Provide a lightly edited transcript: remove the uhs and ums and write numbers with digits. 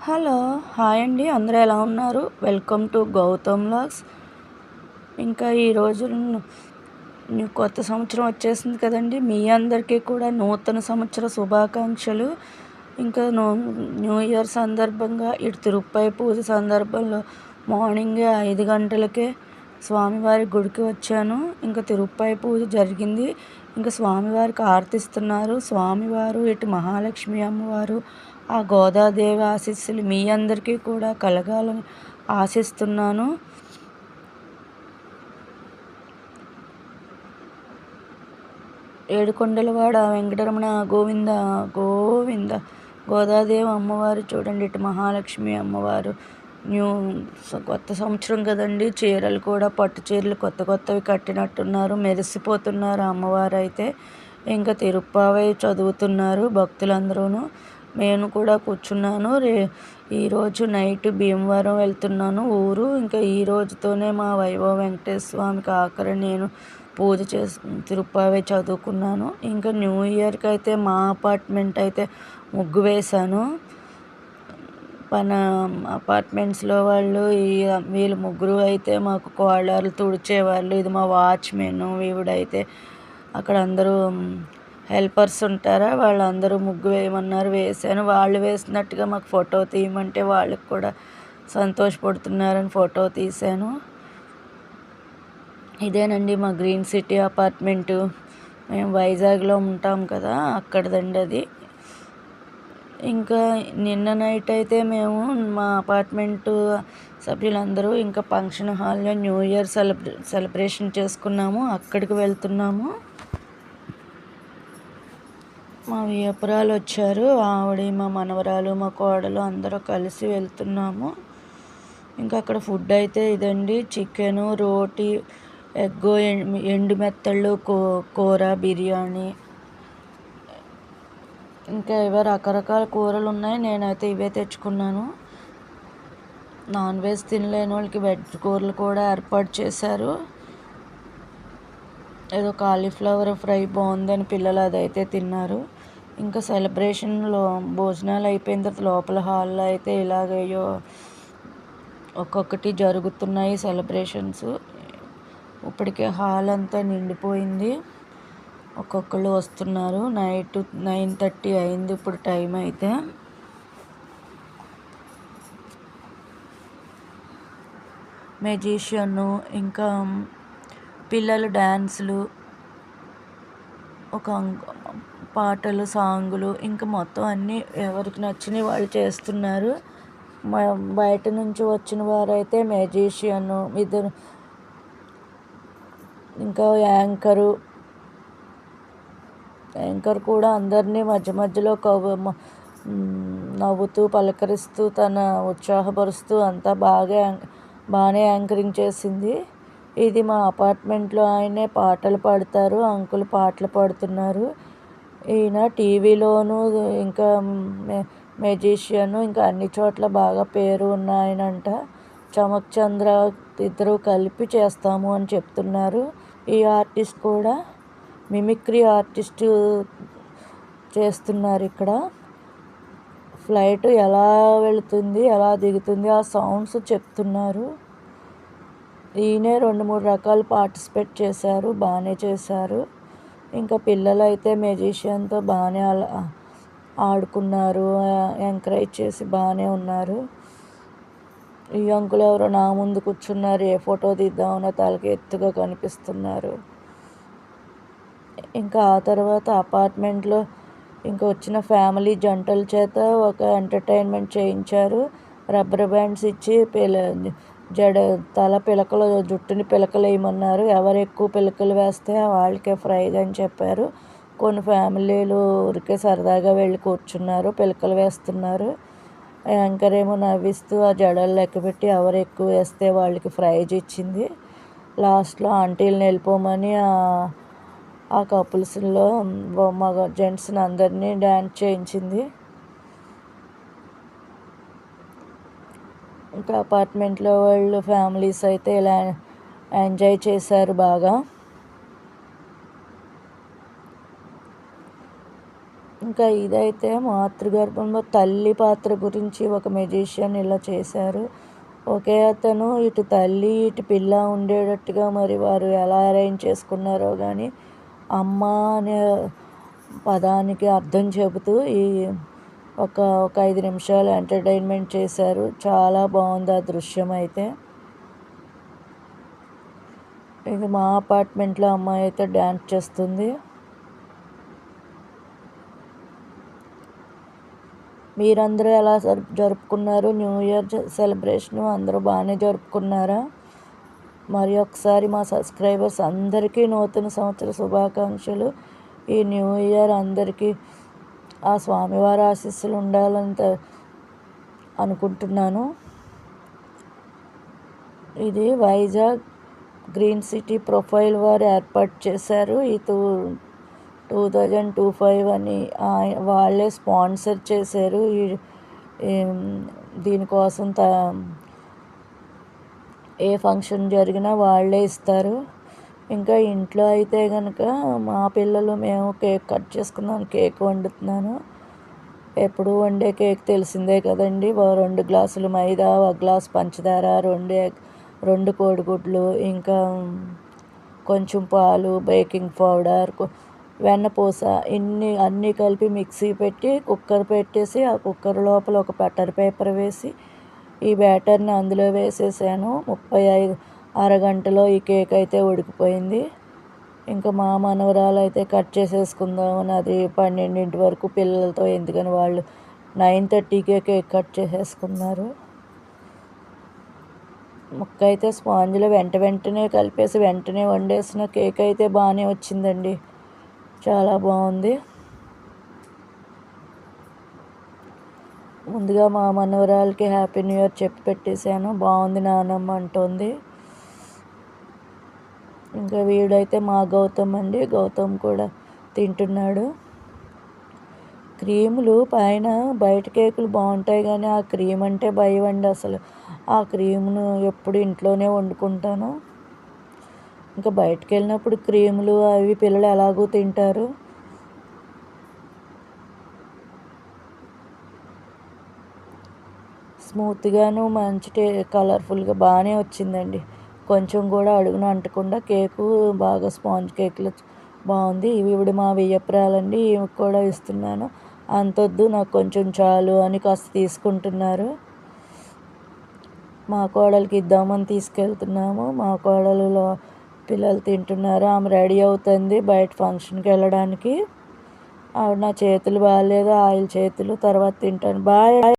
Hello! Hi అండి. అందరూ ఎలా ఉన్నారు? Welcome to Gautam vlogs. ఇంకా ఈరోజు కొత్త సంవత్సరం వచ్చేసింది కదండీ! మీ అందరికీ కూడా నూతన సంవత్సర శుభాకాంక్షలు. ఇంకా న్యూ ఇయర్ సందర్భంగా ఇటు తిరుపతి పూజ సందర్భంలో మార్నింగే 5 గంటలకే స్వామివారి గుడికి వచ్చాను. ఇంకా తిరుపతి పూజ జరిగింది. ఇంకా స్వామివారికి ఆరతిస్తున్నారు. స్వామివారు, ఇటు మహాలక్ష్మి అమ్మవారు, ఆ గోదాదేవి ఆశీస్సులు మీ అందరికీ కూడా కలగాలని ఆశిస్తున్నాను. ఏడుకొండలవాడ వెంకటరమణ గోవింద గోవింద. గోదాదేవి అమ్మవారు చూడండి, ఇటు మహాలక్ష్మి అమ్మవారు. కొత్త సంవత్సరం కదండి, చీరలు కూడా పట్టు చీరలు కొత్త కొత్తవి కట్టినట్టున్నారు, మెరిసిపోతున్నారు అమ్మవారు అయితే. ఇంకా తిరుప్పావై చదువుతున్నారు భక్తులందరూ. నేను కూడా కూర్చున్నాను. ఈరోజు నైట్ భీమవరం వెళ్తున్నాను ఊరు. ఇంకా ఈ రోజుతోనే మా వైభవ వెంకటేశ్వర స్వామికి ఆఖరి నేను పూజ తిరుప్పావై చదువుకున్నాను. ఇంకా న్యూ ఇయర్కి అయితే మా అపార్ట్మెంట్ అయితే ముగ్గు వేశాను. మన అపార్ట్మెంట్స్లో వాళ్ళు వీళ్ళు ముగ్గురు అయితే మాకు కోళ్ళారు తుడిచేవాళ్ళు. ఇది మా వాచ్మెన్, వీవిడైతే అక్కడ అందరూ హెల్పర్స్ ఉంటారా, వాళ్ళందరూ ముగ్గు వేయమన్నారు, వేశాను. వాళ్ళు వేసినట్టుగా మాకు ఫోటో తీయమంటే వాళ్ళకి కూడా సంతోషపడుతున్నారని ఫోటో తీశాను. ఇదేనండి మా గ్రీన్ సిటీ అపార్ట్మెంటు. మేము వైజాగ్లో ఉంటాం కదా, అక్కడదండి అది. ఇంకా నిన్న నైట్ అయితే మేము మా అపార్ట్మెంటు సభ్యులందరూ ఇంకా ఫంక్షన్ హాల్లో న్యూ ఇయర్ సెలబ్రేషన్ చేసుకున్నాము. అక్కడికి వెళ్తున్నాము. మా వియపురాలు వచ్చారు, ఆవిడ, మా మనవరాలు, మా కోడలు అందరూ కలిసి వెళ్తున్నాము. ఇంకా అక్కడ ఫుడ్ అయితే ఇదండి, చికెను, రోటీ, ఎగ్గు, ఎండు మెత్తళ్ళు, కూర, బిర్యానీ, ఇంకా ఇవే రకరకాల కూరలు ఉన్నాయి. నేనైతే ఇవే తెచ్చుకున్నాను. నాన్ వెజ్ తినలేని వాళ్ళకి వెజ్ కూరలు కూడా ఏర్పాటు చేశారు. ఏదో కాలీఫ్లవర్ ఫ్రై బాగుందని పిల్లలు అదైతే తిన్నారు. ఇంకా సెలబ్రేషన్లో భోజనాలు అయిపోయిన తర్వాత లోపల హాల్లో అయితే ఇలాగయ్యో ఒక్కొక్కటి జరుగుతున్నాయి సెలబ్రేషన్స్. ఇప్పటికే హాల్ అంతా నిండిపోయింది. ఒక్కొక్కళ్ళు వస్తున్నారు. నైట్ 9:30 అయింది ఇప్పుడు టైం అయితే. మెజిషియను, ఇంకా పిల్లల డ్యాన్సులు, ఒక పాటలు, సాంగులు, ఇంకా మొత్తం అన్నీ ఎవరికి నచ్చినవి వాళ్ళు చేస్తున్నారు. బయట నుంచి వచ్చిన వారైతే మెజిషియను, ఇద్దరు, ఇంకా యాంకర్ కూడా అందరినీ మధ్య మధ్యలో నవ్వుతూ పలకరిస్తూ తన ఉత్సాహపరుస్తూ అంతా బాగానే యాంకరింగ్ చేసింది. ఇది మా అపార్ట్మెంట్లో ఆయనే పాటలు పాడతారు, అంకుల్ పాటలు పాడుతున్నారు. ఈయన టీవీలోను, ఇంకా మెజిషియను, ఇంకా అన్ని చోట్ల బాగా పేరు ఉన్న ఆయనంట. చమక్ చంద్ర ఇద్దరు కలిపి చేస్తాము అని చెప్తున్నారు. ఈ ఆర్టిస్ట్ కూడా మిమిక్రీ ఆర్టిస్టు చేస్తున్నారు. ఇక్కడ ఫ్లైట్ ఎలా వెళుతుంది, ఎలా దిగుతుంది, ఆ సౌండ్స్ చెప్తున్నారు. ఈయనే 2-3 రకాలు పార్టిసిపేట్ చేశారు, బాగానే చేశారు. ఇంకా పిల్లలు అయితే మెజిషియన్తో బాగానే ఆడుకున్నారు, ఎంకరేజ్ చేసి బాగానే ఉన్నారు. ఈ అంకుల్ ఎవరో నా ముందు కూర్చున్నారు, ఏ ఫోటో తీద్దామన్నా తలకి ఎత్తుగా కనిపిస్తున్నారు. ఇంకా ఆ తర్వాత అపార్ట్మెంట్లో ఇంకా వచ్చిన ఫ్యామిలీ జంటల చేత ఒక ఎంటర్టైన్మెంట్ చేయించారు. రబ్బర్ బ్యాండ్స్ ఇచ్చి పిలకలు, జుట్టుని పిలకలు వేయమన్నారు. ఎవరు ఎక్కువ పిలకలు వేస్తే వాళ్ళకే ప్రైజ్ అని చెప్పారు. కొన్ని ఫ్యామిలీలు ఊరికే సరదాగా వెళ్ళి కూర్చున్నారు, పిలకలు వేస్తున్నారు. యాంకర్ ఏమో నవ్విస్తూ ఆ జడలు లెక్కపెట్టి ఎవరు ఎక్కువ వేస్తే వాళ్ళకి ప్రైజ్ ఇచ్చింది. లాస్ట్లో ఆంటీలను వెళ్ళిపోమని ఆ కపుల్స్లో మగ జెంట్స్ని అందరినీ డ్యాన్స్ చేయించింది. ఇంకా అపార్ట్మెంట్లో వాళ్ళు ఫ్యామిలీస్ అయితే ఇలా ఎంజాయ్ చేశారు బాగా. ఇంకా ఇంకా ఇదైతే మాతృగర్భంలో తల్లి పాత్ర గురించి ఒక మెజిషియన్ ఇలా చేశారు. ఒకే అతను ఇటు తల్లి ఇటు పిల్ల ఉండేటట్టుగా మరి వారు ఎలా అరేంజ్ చేసుకున్నారో కానీ అమ్మ అనే పదానికి అర్థం చెబుతూ ఒక 5 నిమిషాలు ఎంటర్టైన్మెంట్ చేశారు. చాలా బాగుంది ఆ దృశ్యం అయితే. ఇది మా అపార్ట్మెంట్లో అమ్మాయి అయితే డ్యాన్స్ చేస్తుంది. మీరందరూ ఎలా జరుపుకున్నారు న్యూ ఇయర్ సెలబ్రేషను? అందరూ బాగానే జరుపుకున్నారా? మరి ఒకసారి మా సబ్స్క్రైబర్స్ అందరికీ నూతన సంవత్సర శుభాకాంక్షలు. ఈ న్యూ ఇయర్ అందరికీ ఆ స్వామివారి ఆశీస్సులు ఉండాలని అనుకుంటున్నాను. ఇది వైజాగ్ గ్రీన్ సిటీ ప్రొఫైల్ వారు ఏర్పాటు చేశారు. ఈ 2025 అని వాళ్ళే స్పాన్సర్ చేశారు. దీనికోసం ఏ ఫంక్షన్ జరిగినా వాళ్ళే ఇస్తారు. ఇంకా ఇంట్లో అయితే కనుక మా పిల్లలు మేము కేక్ కట్ చేసుకున్నాను, కేక్ వండుతున్నాను. ఎప్పుడు వండే కేక్ తెలిసిందే కదండి. 2 గ్లాసులు మైదా, 1 గ్లాస్ పంచదార, 2 కోడిగుడ్లు, ఇంకా కొంచెం పాలు, బేకింగ్ పౌడర్, వెన్నపూస అన్నీ కలిపి మిక్సీ పెట్టి కుక్కర్ పెట్టేసి ఆ కుక్కర్ లోపల ఒక బటర్ పేపర్ వేసి ఈ బ్యాటర్ని అందులో వేసేసాను. 35 అరగంటలో ఈ కేక్ అయితే ఉడికిపోయింది. ఇంకా మా మనవరాలు అయితే కట్ చేసేసుకుందామని అది 12 వరకు పిల్లలతో ఎందుకని వాళ్ళు 9:30కే కేక్ కట్ చేసేసుకున్నారు. ముక్క అయితే స్పాంజ్లో వెంటనే కలిపేసి వెంటనే వండేసిన కేక్ అయితే బాగానే వచ్చిందండి. చాలా బాగుంది. ముందుగా మా మనవరాలకి హ్యాపీ న్యూ ఇయర్ చెప్పి పెట్టేశాను. బాగుంది నానమ్మ అంటోంది. ఇంకా వీడైతే మా గౌతమ్ అండి. గౌతమ్ కూడా తింటున్నాడు. క్రీములు పైన బయట కేకులు బాగుంటాయి కానీ ఆ క్రీమ్ అంటే భయం అండి. అసలు ఆ క్రీమ్ను ఎప్పుడు ఇంట్లోనే వండుకుంటాను. ఇంకా బయటకు వెళ్ళినప్పుడు క్రీములు అవి పిల్లలు ఎలాగూ తింటారు. స్మూత్గాను మంచి కలర్ఫుల్గా బాగానే వచ్చిందండి. కొంచెం కూడా అడుగున అంటకుండా కేకు బాగా స్పాంజ్ కేకులు బాగుంది. ఇవి మా వియ్యపురాలండి. ఇవి కూడా ఇస్తున్నాను. అంతొద్దు నాకు కొంచెం చాలు అని కాస్త తీసుకుంటున్నారు. మా కోడలికి ఇద్దామని తీసుకెళ్తున్నాము. మా కోడలులో పిల్లలు తింటున్నారు. ఆమె రెడీ అవుతుంది బయట ఫంక్షన్కి వెళ్ళడానికి. ఆవిడ నా చేతులు బాగాలేదు, ఆయిల్ చేతులు, తర్వాత తింటాను. బాయ్.